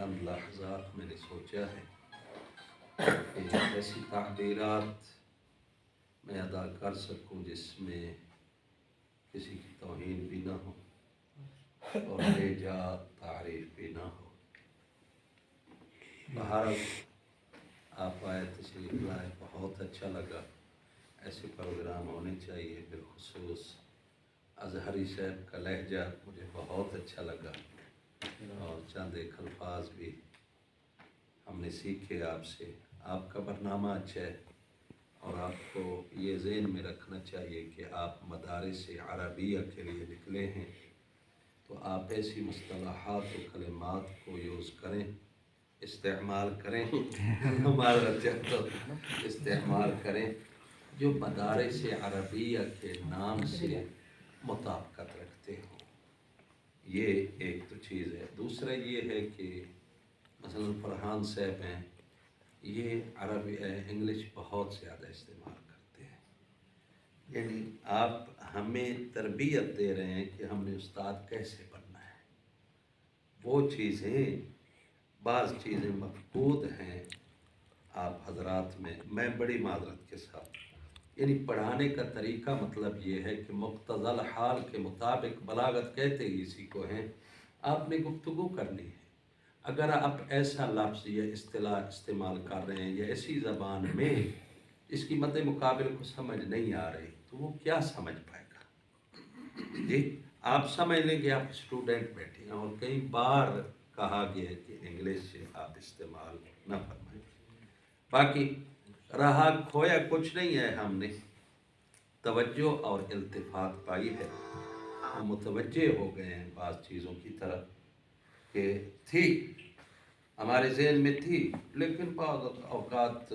چند لحظات میں نے سوچا ہے کہ ایسی تعبیرات میں ادا کر سکوں جس میں کسی کی توہین بھی نہ ہو اور بے جا تعریف بھی نہ ہو۔ بہرحال آپ آئے، تشریف لائے، بہت اچھا لگا۔ ایسے پروگرام ہونے چاہیے، بالخصوص اظہری صاحب کا لہجہ مجھے بہت اچھا لگا، اور چند ایک الفاظ بھی ہم نے سیکھے آپ سے۔ آپ کا برنامہ اچھا ہے، اور آپ کو یہ ذہن میں رکھنا چاہیے کہ آپ مدارس عربیہ کے لیے نکلے ہیں، تو آپ ایسی مصطلحات و کلمات کو یوز کریں، استعمال کریں، معذرت چاہتا ہوں، استعمال کریں جو مدارس عربیہ کے نام سے مطابقت رکھتے ہوں۔ یہ ایک تو چیز ہے۔ دوسرا یہ ہے کہ مثلا فرحان صاحب ہیں، یہ عربی انگلش بہت زیادہ استعمال کرتے ہیں، یعنی آپ ہمیں تربیت دے رہے ہیں کہ ہم نے استاد کیسے بننا ہے۔ وہ چیزیں، بعض چیزیں مفقود ہیں آپ حضرات میں بڑی معذرت کے ساتھ، یعنی پڑھانے کا طریقہ مطلب یہ ہے کہ مقتضی الحال کے مطابق، بلاغت کہتے ہی اسی کو ہیں، آپ نے گفتگو کرنی ہے۔ اگر آپ ایسا لفظ یا اصطلاح استعمال کر رہے ہیں یا ایسی زبان میں اس کی مد مقابل کو سمجھ نہیں آ رہی، تو وہ کیا سمجھ پائے گا؟ جی آپ سمجھ لیں کہ آپ اسٹوڈنٹ بیٹھے ہیں، اور کئی بار کہا گیا ہے کہ انگلش سے آپ استعمال نہ فرمائیں۔ باقی رہا کھویا کچھ نہیں ہے، ہم نے توجہ اور التفات پائی ہے، ہم متوجہ ہو گئے ہیں بعض چیزوں کی طرف کہ تھی ہمارے ذہن میں تھی، لیکن بعض اوقات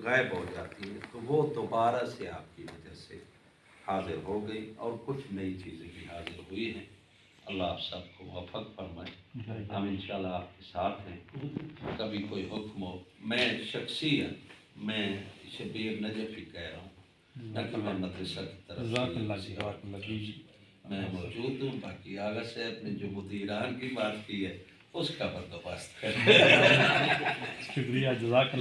غائب ہو جاتی ہیں، تو وہ دوبارہ سے آپ کی وجہ سے حاضر ہو گئی، اور کچھ نئی چیزیں بھی حاضر ہوئی ہیں۔ اللہ آپ سب کو موفق فرمائے، ہم انشاءاللہ آپ کے ساتھ ہیں۔ کبھی کوئی حکم ہو، میں شخصیت میں شبیر نجفی کہہ رہا ہوں، نہ کہ میں مدرسہ کی طرف میں موجود ہوں۔ باقی آغا صاحب نے جو مدیران کی بات کی ہے، اس کا بندوبست کریں۔ شکریہ، جزاک اللہ۔